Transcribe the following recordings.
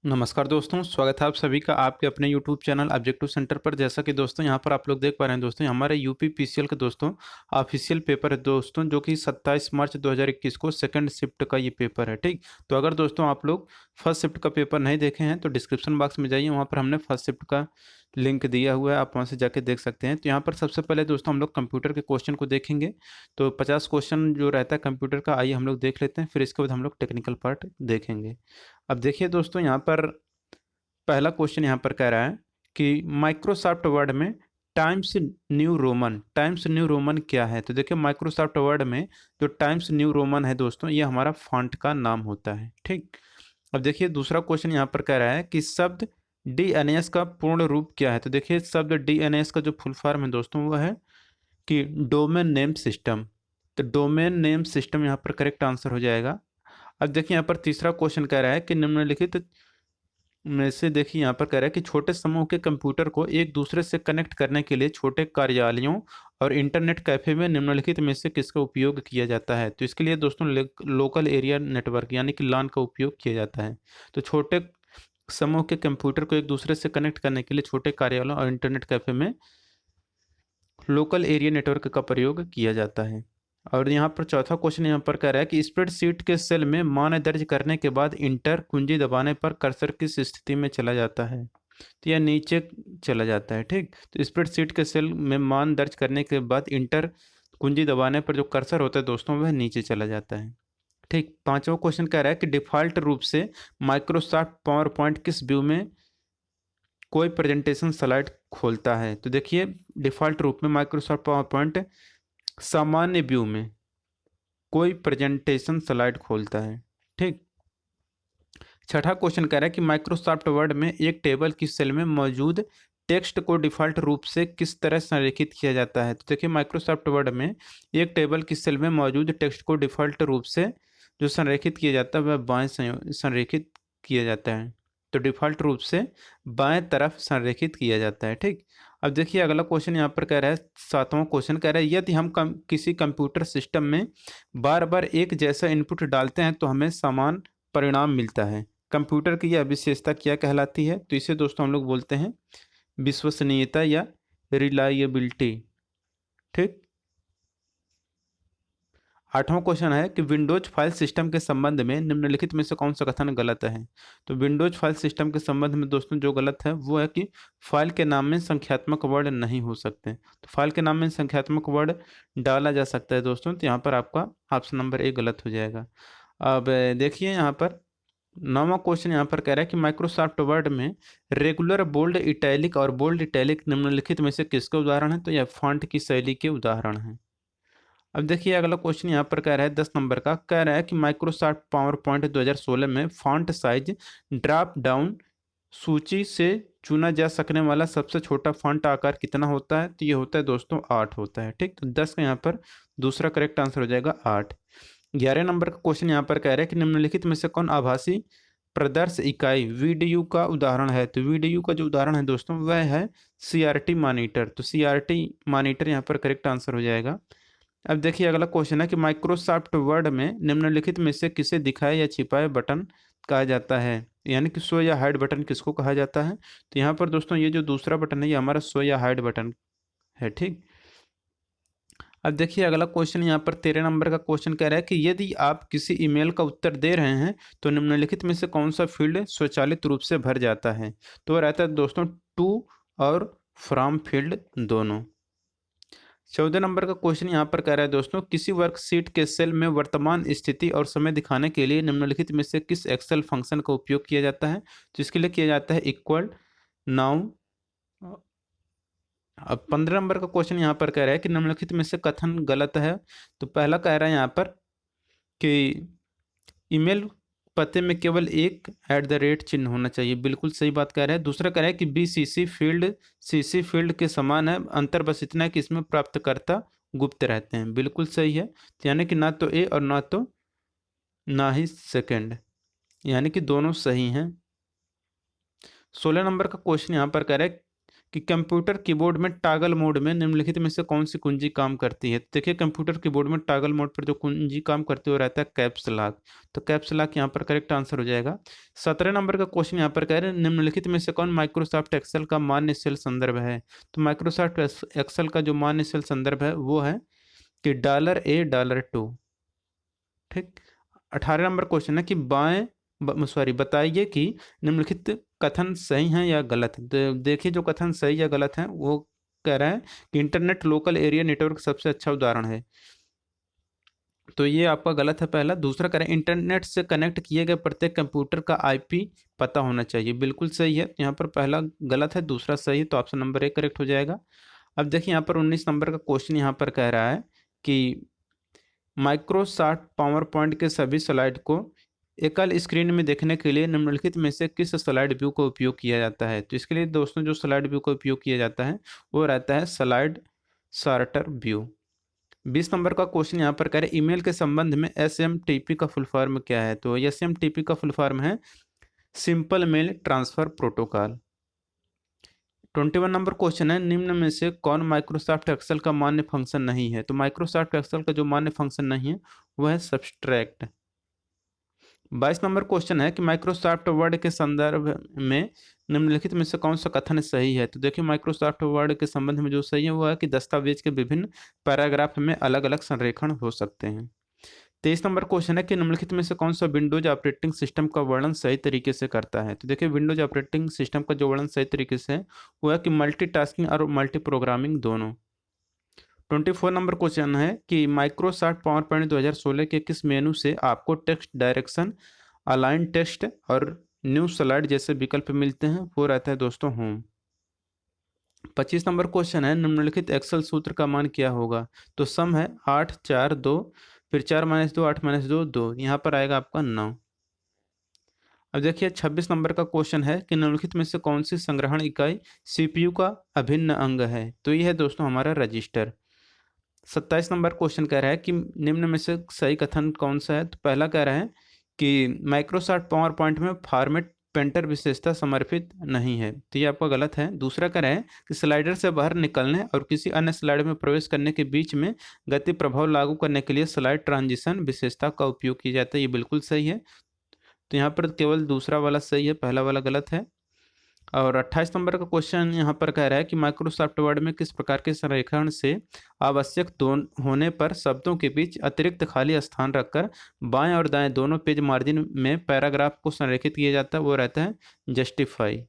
नमस्कार दोस्तों, स्वागत है आप सभी का आपके अपने YouTube चैनल ऑब्जेक्टिव सेंटर पर। जैसा कि दोस्तों यहाँ पर आप लोग देख पा रहे हैं दोस्तों, हमारे यूपी पीसीएल का दोस्तों ऑफिशियल पेपर है दोस्तों, जो कि 27 मार्च 2021 को सेकंड शिफ्ट का ये पेपर है। ठीक, तो अगर दोस्तों आप लोग फर्स्ट शिफ्ट का पेपर नहीं देखे हैं तो डिस्क्रिप्शन बॉक्स में जाइए, वहाँ पर हमने फर्स्ट शिफ्ट का लिंक दिया हुआ है, आप वहाँ से जाके देख सकते हैं। तो यहाँ पर सबसे पहले दोस्तों हम लोग कंप्यूटर के क्वेश्चन को देखेंगे। तो 50 क्वेश्चन जो रहता है कंप्यूटर का, आइए हम लोग देख लेते हैं, फिर इसके बाद हम लोग टेक्निकल पार्ट देखेंगे। अब देखिए दोस्तों, यहाँ पर पहला क्वेश्चन यहाँ पर कह रहा है कि माइक्रोसॉफ्ट वर्ड में टाइम्स न्यू रोमन क्या है। तो देखिए माइक्रोसॉफ्ट वर्ड में जो टाइम्स न्यू रोमन है दोस्तों, ये हमारा फॉन्ट का नाम होता है। ठीक, अब देखिए दूसरा क्वेश्चन यहाँ पर कह रहा है कि शब्द डीएनएस का पूर्ण रूप क्या है। तो देखिए शब्द डीएनएस का जो फुल फॉर्म है दोस्तों, वो है कि डोमेन नेम सिस्टम। तो डोमेन नेम सिस्टम यहाँ पर करेक्ट आंसर हो जाएगा। अब देखिए यहाँ पर तीसरा क्वेश्चन कह रहा है कि निम्नलिखित में से देखिए यहाँ पर कह रहा है कि छोटे समूह के कंप्यूटर को एक दूसरे से कनेक्ट करने के लिए छोटे कार्यालयों और इंटरनेट कैफे में निम्नलिखित में से किसका उपयोग किया जाता है। तो इसके लिए दोस्तों लोकल एरिया नेटवर्क यानी कि LAN का उपयोग किया जाता है। तो छोटे समूह के कंप्यूटर को एक दूसरे से कनेक्ट करने के लिए छोटे कार्यालयों और इंटरनेट कैफे में लोकल एरिया नेटवर्क का प्रयोग किया जाता है। और यहाँ पर चौथा क्वेश्चन यहाँ पर कह रहा है कि स्प्रेडशीट के सेल में मान दर्ज करने के बाद इंटर कुंजी दबाने पर कर्सर किस स्थिति में चला जाता है। तो यह नीचे चला जाता है। ठीक, तो स्प्रेडशीट के सेल में मान दर्ज करने के बाद इंटर कुंजी दबाने पर जो कर्सर होता है दोस्तों, वह नीचे चला जाता है। ठीक, पांचवा क्वेश्चन कह रहा है कि डिफॉल्ट रूप से माइक्रोसॉफ्ट पावर पॉइंट किस व्यू में कोई प्रेजेंटेशन स्लाइड खोलता है। तो देखिए डिफॉल्ट रूप में माइक्रोसॉफ्ट पावर पॉइंट सामान्य व्यू में कोई प्रेजेंटेशन स्लाइड खोलता है। ठीक, छठा क्वेश्चन कह रहा है कि माइक्रोसॉफ्ट वर्ड में एक टेबल की सेल में मौजूद टेक्स्ट को डिफॉल्ट रूप से किस तरह संरेखित किया जाता है। तो देखिए माइक्रोसॉफ्ट वर्ड में एक टेबल की सेल में मौजूद टेक्स्ट को डिफॉल्ट रूप से जो संरेखित किया जाता है वह बाएं संरेखित किया जाता है। तो डिफॉल्ट रूप से बाएं तरफ संरेखित किया जाता है। ठीक, अब देखिए अगला क्वेश्चन यहाँ पर कह रहा है, सातवां क्वेश्चन कह रहा है यदि हम किसी कंप्यूटर सिस्टम में बार बार एक जैसा इनपुट डालते हैं तो हमें समान परिणाम मिलता है। कंप्यूटर की यह विशेषता क्या कहलाती है। तो इसे दोस्तों हम लोग बोलते हैं विश्वसनीयता या रिलायबिलिटी। ठीक, आठवां क्वेश्चन है कि विंडोज फाइल सिस्टम के संबंध में निम्नलिखित में से कौन सा कथन गलत है। तो विंडोज फाइल सिस्टम के संबंध में दोस्तों जो गलत है वो है कि फाइल के नाम में संख्यात्मक वर्ड नहीं हो सकते। तो फाइल के नाम में संख्यात्मक वर्ड डाला जा सकता है दोस्तों, तो यहाँ पर आपका ऑप्शन नंबर ए गलत हो जाएगा। अब देखिए यहाँ पर नौवां क्वेश्चन यहाँ पर कह रहा है कि माइक्रोसॉफ्ट वर्ड में रेगुलर, बोल्ड, इटैलिक और बोल्ड इटैलिक निम्नलिखित में से किसके उदाहरण है। तो यह फॉन्ट की शैली के उदाहरण है। अब देखिए अगला क्वेश्चन यहाँ पर कह रहा है 10 नंबर का, कह रहा है कि माइक्रोसॉफ्ट पावर पॉइंट 2016 में फॉन्ट साइज ड्रॉप डाउन सूची से चुना जा सकने वाला सबसे छोटा फॉन्ट आकार कितना होता है। तो ये होता है दोस्तों 8 होता है। ठीक, तो 10 का यहाँ पर दूसरा करेक्ट आंसर हो जाएगा 8। 11 नंबर का क्वेश्चन यहाँ पर कह रहा है कि निम्नलिखित में से कौन आभासी प्रदर्श इकाई VDU का उदाहरण है। तो VDU का जो उदाहरण है दोस्तों वह है CRT मॉनिटर। तो CRT मॉनिटर यहाँ पर करेक्ट आंसर हो जाएगा। अब देखिए अगला क्वेश्चन है कि माइक्रोसॉफ्ट वर्ड में निम्नलिखित में से किसे दिखाए या छिपाए बटन कहा जाता है, यानी कि शो या हाइड बटन किसको कहा जाता है। तो यहाँ पर दोस्तों ये जो दूसरा बटन है ये हमारा शो या हाइड बटन है। ठीक, अब देखिए अगला क्वेश्चन यहाँ पर 13 नंबर का क्वेश्चन कह रहा है कि यदि आप किसी ईमेल का उत्तर दे रहे हैं तो निम्नलिखित में से कौन सा फील्ड स्वचालित रूप से भर जाता है। तो वह रहता है दोस्तों टू और फ्रॉम फील्ड दोनों। 14 नंबर का क्वेश्चन यहाँ पर कह रहा है दोस्तों, किसी वर्कशीट के सेल में वर्तमान स्थिति और समय दिखाने के लिए निम्नलिखित में से किस एक्सेल फंक्शन का उपयोग किया जाता है। तो इसके लिए किया जाता है इक्वल नाउ। अब 15 नंबर का क्वेश्चन यहाँ पर कह रहा है कि निम्नलिखित में से कथन गलत है। तो पहला कह रहा है यहाँ पर कि ईमेल पते में केवल एक @ चिन्ह होना चाहिए, बिल्कुल सही बात कह रहा है। दूसरा कह रहा है कि BCC फील्ड CC फील्ड के समान है, अंतर बस इतना है कि इसमें प्राप्तकर्ता गुप्त रहते हैं, बिल्कुल सही है। तो यानी कि ना तो ए और ना ही सेकंड, यानी कि दोनों सही हैं। 16 नंबर का क्वेश्चन यहाँ पर कह रहा है कि कंप्यूटर कीबोर्ड में टॉगल मोड में निम्नलिखित में से कौन सी कुंजी काम करती है। तो देखिए कंप्यूटर कीबोर्ड में टॉगल मोड पर जो कुंजी काम करती है वो रहता है कैप्स लॉक। तो कैप्स लॉक यहाँ पर करेक्ट आंसर हो जाएगा। 17 नंबर का क्वेश्चन यहाँ पर कह रहे हैं निम्नलिखित में से कौन माइक्रोसॉफ्ट एक्सेल का मान्य सेल संदर्भ है। तो माइक्रोसॉफ्ट एक्सेल का जो मान्य सेल संदर्भ है वो है कि $A $2। ठीक। 18 नंबर क्वेश्चन है कि बताइए कि निम्नलिखित कथन सही है या गलत है। तो देखिए जो कथन सही या गलत है वो कह रहा है कि इंटरनेट लोकल एरिया नेटवर्क सबसे अच्छा उदाहरण है। तो ये आपका गलत है पहला। दूसरा कह रहे हैं इंटरनेट से कनेक्ट किए गए प्रत्येक कंप्यूटर का आईपी पता होना चाहिए। बिल्कुल सही है, यहाँ पर पहला गलत है, दूसरा सही है, तो ऑप्शन नंबर 1 करेक्ट हो जाएगा। अब देखिए यहाँ पर 19 नंबर का क्वेश्चन यहाँ पर कह रहा है कि माइक्रोसॉफ्ट पावर पॉइंट के सभी स्लाइड को एकल स्क्रीन में देखने के लिए निम्नलिखित में से किस स्लाइड व्यू का उपयोग किया जाता है। तो इसके लिए दोस्तों जो स्लाइड व्यू का उपयोग किया जाता है वो रहता है स्लाइड सॉर्टर व्यू। 20 नंबर का क्वेश्चन यहाँ पर कह रहे ईमेल के संबंध में SMTP का फुल फॉर्म क्या है। तो SMTP का फुल फॉर्म है सिंपल मेल ट्रांसफर प्रोटोकॉल। 21 नंबर क्वेश्चन है निम्न में से कौन माइक्रोसॉफ्ट एक्सेल का मान्य फंक्शन नहीं है। तो माइक्रोसॉफ्ट एक्सेल का जो मान्य फंक्शन नहीं है वह है सब्सट्रैक्ट। 22 नंबर क्वेश्चन है कि माइक्रोसॉफ्ट वर्ड के संदर्भ में निम्नलिखित में से कौन सा कथन सही है। तो देखिए माइक्रोसॉफ्ट वर्ड के संबंध में जो सही है वो है कि दस्तावेज के विभिन्न पैराग्राफ में अलग अलग संरेखण हो सकते हैं। 23 नंबर क्वेश्चन है कि निम्नलिखित में से कौन सा विंडोज ऑपरेटिंग सिस्टम का वर्णन सही तरीके से करता है। तो देखिए विंडोज ऑपरेटिंग सिस्टम का जो वर्णन सही तरीके से है वो है कि मल्टीटास्किंग और मल्टी प्रोग्रामिंग दोनों। 24 नंबर क्वेश्चन है कि माइक्रोसॉफ्ट पावर पॉइंट 2016 के किस मेनू से आपको टेक्स्ट डायरेक्शन, अलाइन टेक्स्ट और न्यू स्लाइड जैसे विकल्प मिलते हैं। वो रहता है दोस्तों होम। 25 नंबर क्वेश्चन है निम्नलिखित एक्सेल सूत्र का मान क्या होगा। तो सम है 8 4 2, फिर 4 - 2 8 - 2 2, यहाँ पर आएगा आपका 9। अब देखिए 26 नंबर का क्वेश्चन है कि निम्नलिखित में से कौन सी संग्रहण इकाई सीपीयू का अभिन्न अंग है। तो यह है दोस्तों हमारा रजिस्टर। 27 नंबर क्वेश्चन कह रहा है कि निम्न में से सही कथन कौन सा है। तो पहला कह रहा है कि माइक्रोसॉफ्ट पावर पॉइंट में फॉर्मेट पेंटर विशेषता समर्पित नहीं है। तो ये आपका गलत है। दूसरा कह रहा है कि स्लाइडर से बाहर निकलने और किसी अन्य स्लाइड में प्रवेश करने के बीच में गति प्रभाव लागू करने के लिए स्लाइड ट्रांजिशन विशेषता का उपयोग किया जाता है। ये बिल्कुल सही है। तो यहाँ पर केवल दूसरा वाला सही है, पहला वाला गलत है। और 28 नंबर का क्वेश्चन यहाँ पर कह रहा है कि माइक्रोसॉफ्ट वर्ड में किस प्रकार के संरेखण से आवश्यक होने पर शब्दों के बीच अतिरिक्त खाली स्थान रखकर बाएं और दाएं दोनों पेज मार्जिन में पैराग्राफ को संरेखित किया जाता है। वो रहता है जस्टिफाई।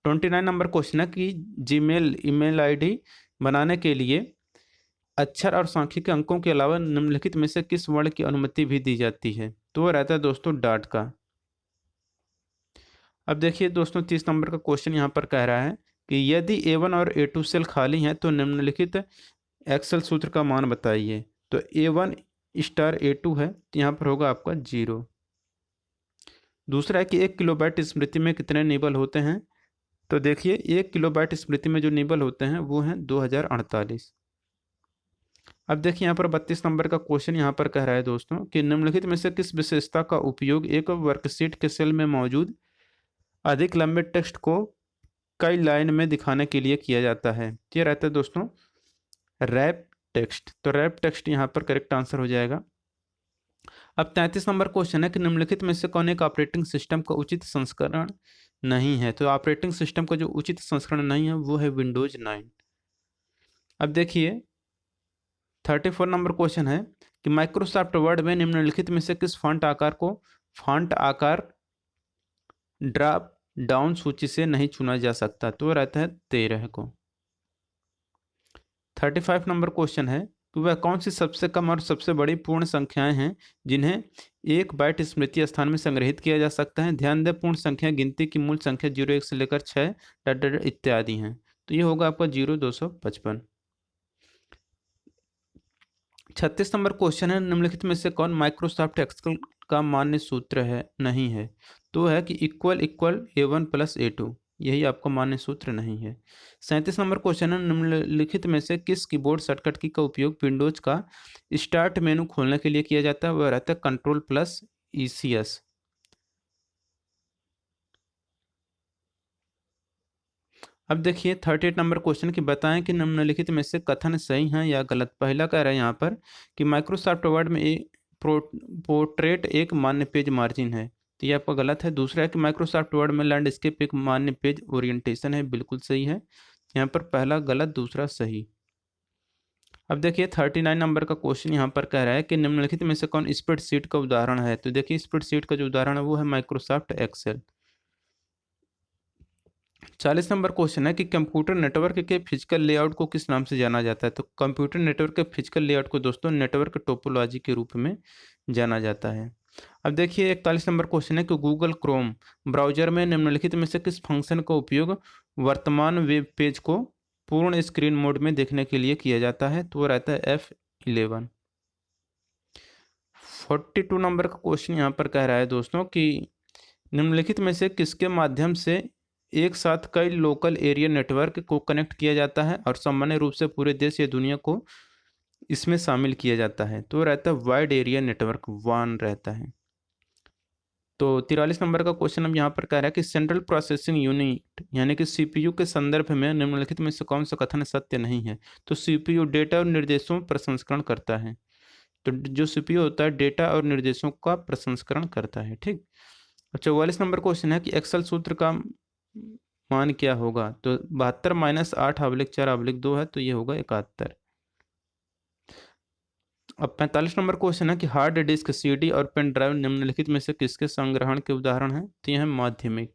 29 नंबर क्वेश्चन है कि जीमेल ईमेल आईडी बनाने के लिए अक्षर और सांख्यिकी अंकों के अलावा निम्नलिखित में से किस वर्ण की अनुमति भी दी जाती है। तो वो रहता है दोस्तों डॉट का। अब देखिए दोस्तों 30 नंबर का क्वेश्चन यहाँ पर कह रहा है कि यदि A1 और A2 सेल खाली हैं तो निम्नलिखित एक्सेल सूत्र का मान बताइए। तो A1 स्टार A2 है तो यहाँ पर होगा आपका 0। दूसरा है कि 1 किलोबाइट स्मृति में कितने निबल होते हैं। तो देखिए 1 किलोबाइट स्मृति में जो निबल होते हैं वो हैं 2048। अब देखिए यहाँ पर 32 नंबर का क्वेश्चन यहाँ पर कह रहा है दोस्तों कि निम्नलिखित में से किस विशेषता का उपयोग एक वर्कशीट के सेल में मौजूद अधिक लंबे टेक्स्ट को कई लाइन में दिखाने के लिए किया जाता है। ये रहता है दोस्तों रैप टेक्स्ट। तो रैप टेक्स्ट यहाँ पर करेक्ट आंसर हो जाएगा। अब 33 नंबर क्वेश्चन है कि निम्नलिखित में से कौन एक ऑपरेटिंग सिस्टम का उचित संस्करण नहीं है। तो ऑपरेटिंग सिस्टम का जो उचित संस्करण नहीं है वो है विंडोज 9। अब देखिए 34 नंबर क्वेश्चन है कि माइक्रोसॉफ्ट वर्ड में निम्नलिखित में से किस फॉन्ट आकार ड्रॉप डाउन सूची से नहीं चुना जा सकता। तो रहता है 13 को। 35 नंबर क्वेश्चन है कि वह कौन सी सबसे कम और सबसे बड़ी पूर्ण संख्याएं हैं जिन्हें 1 बाइट स्मृति स्थान में संग्रहित किया जा सकता है। ध्यान दें पूर्ण संख्या गिनती की मूल संख्या 0 1 से लेकर 6 इत्यादि हैं। तो ये होगा आपका 0255। 36 नंबर क्वेश्चन है निम्नलिखित में से कौन माइक्रोसॉफ्ट एक्सेल का मान्य सूत्र है नहीं है। तो है कि इक्वल इक्वल A1 + A2, यही आपका मान्य सूत्र नहीं है। 37 नंबर क्वेश्चन है निम्नलिखित में से किस कीबोर्ड शॉर्टकट की का उपयोग विंडोज का स्टार्ट मेनू खोलने के लिए किया जाता है। वह रहता है Ctrl+ECS। अब देखिए 38 नंबर क्वेश्चन की बताएं कि निम्नलिखित में से कथन सही हैं या गलत। पहला कह रहा है यहाँ पर कि माइक्रोसॉफ्ट वर्ड में पोर्ट्रेट एक मान्य पेज मार्जिन है, तो ये आपका गलत है। दूसरा है कि माइक्रोसॉफ्ट वर्ड में लैंडस्केप एक मान्य पेज ओरिएंटेशन है, बिल्कुल सही है। यहाँ पर पहला गलत, दूसरा सही। अब देखिए 39 नंबर का क्वेश्चन यहाँ पर कह रहा है कि निम्नलिखित में से कौन स्प्रेडशीट का उदाहरण है। तो देखिए स्प्रेडशीट का जो उदाहरण है वो है माइक्रोसॉफ्ट एक्सेल। 40 नंबर क्वेश्चन है कि कंप्यूटर नेटवर्क के फिजिकल लेआउट को किस नाम से जाना जाता है। तो कंप्यूटर नेटवर्क के फिजिकल लेआउट को दोस्तों नेटवर्क टोपोलॉजी के रूप में जाना जाता है। अब देखिए 41 नंबर क्वेश्चन है कि गूगल क्रोम ब्राउजर में निम्नलिखित में से किस फंक्शन का उपयोग वर्तमान वेब पेज को पूर्ण स्क्रीन मोड में देखने के लिए किया जाता है। तो वो रहता है F11। 42 नंबर का क्वेश्चन यहाँ पर कह रहा है दोस्तों कि निम्नलिखित में से किसके माध्यम से एक साथ कई लोकल एरिया नेटवर्क को कनेक्ट किया जाता है और सामान्य रूप से पूरे देश या दुनिया को इसमें शामिल किया जाता है। तो रहता है वाइड एरिया नेटवर्क, WAN रहता है। तो 43 नंबर का क्वेश्चन अब यहाँ पर कह रहा है कि सेंट्रल प्रोसेसिंग यूनिट यानी कि CPU के संदर्भ में निम्नलिखित में से कौन सा कथन सत्य नहीं है। तो CPU डेटा और निर्देशों प्रसंस्करण करता है। तो जो CPU होता है डेटा और निर्देशों का प्रसंस्करण करता है, ठीक। अब 44 नंबर क्वेश्चन है कि एक्सेल सूत्र का मान क्या होगा। तो 72 - 8/4/2 है, तो ये होगा 71। अब 45 नंबर क्वेश्चन है कि हार्ड डिस्क, CD और पेन ड्राइव निम्नलिखित में से किसके संग्रहण के उदाहरण हैं। तो यह माध्यमिक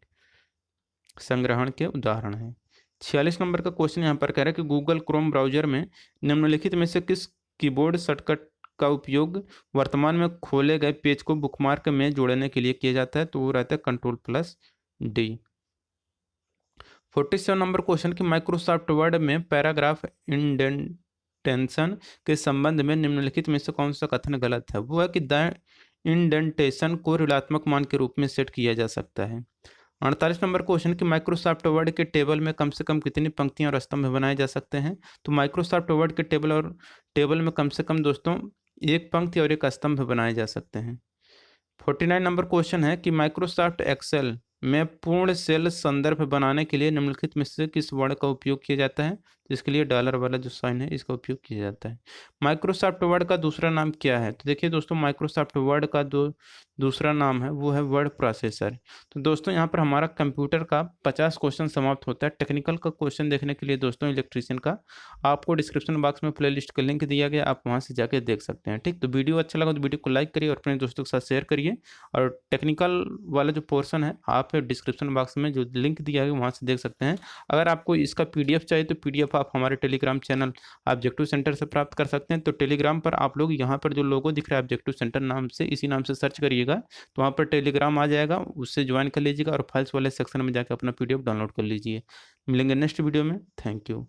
संग्रहण के उदाहरण हैं। 46 नंबर का क्वेश्चन यहाँ पर कह रहा है कि गूगल क्रोम ब्राउजर में निम्नलिखित में से किस कीबोर्ड शॉर्टकट का उपयोग वर्तमान में खोले गए पेज को बुकमार्क में जोड़ने के लिए किया जाता है। तो वो रहता है Ctrl+D। 47 नंबर क्वेश्चन कि माइक्रोसॉफ्ट वर्ड में पैराग्राफ इंडेंटेशन के संबंध में निम्नलिखित में से कौन सा कथन गलत है। वो है कि द इंडेंटेशन को ऋणात्मक मान के रूप में सेट किया जा सकता है। 48 नंबर क्वेश्चन कि माइक्रोसॉफ्ट वर्ड के टेबल में कम से कम कितनी पंक्तियां और स्तंभ बनाए जा सकते हैं। तो माइक्रोसॉफ्ट वर्ड के टेबल में कम से कम दोस्तों एक पंक्ति और एक स्तंभ बनाए जा सकते हैं। 49 नंबर क्वेश्चन है कि माइक्रोसॉफ्ट एक्सेल में पूर्ण सेल संदर्भ बनाने के लिए निम्नलिखित में से किस वर्ण का उपयोग किया जाता है। तो इसके लिए डॉलर वाला जो साइन है इसका उपयोग किया जाता है। माइक्रोसॉफ्ट वर्ड का दूसरा नाम क्या है। तो देखिए दोस्तों माइक्रोसॉफ्ट वर्ड का दूसरा नाम है वो है वर्ड प्रोसेसर। तो दोस्तों यहाँ पर हमारा कंप्यूटर का 50 क्वेश्चन समाप्त होता है। टेक्निकल का क्वेश्चन देखने के लिए दोस्तों इलेक्ट्रीशियन का आपको डिस्क्रिप्शन बॉक्स में प्लेलिस्ट का लिंक दिया गया, आप वहाँ से जाके देख सकते हैं, ठीक। तो वीडियो अच्छा लगा तो वीडियो को लाइक करिए और अपने दोस्तों के साथ शेयर करिए। और टेक्निकल वाला जो पोर्शन है आप डिस्क्रिप्शन बॉक्स में जो लिंक दिया है वहाँ से देख सकते हैं। अगर आपको इसका PDF चाहिए तो PDF आप हमारे टेलीग्राम चैनल ऑब्जेक्टिव सेंटर से प्राप्त कर सकते हैं। तो टेलीग्राम पर आप लोग यहाँ पर जो लोगो दिख रहा है ऑब्जेक्टिव सेंटर नाम से, इसी नाम से सर्च करिएगा तो वहाँ पर टेलीग्राम आ जाएगा, उससे ज्वाइन कर लीजिएगा और फाइल्स वाले सेक्शन में जाकर अपना PDF डाउनलोड कर लीजिए। मिलेंगे नेक्स्ट वीडियो में। Thank you.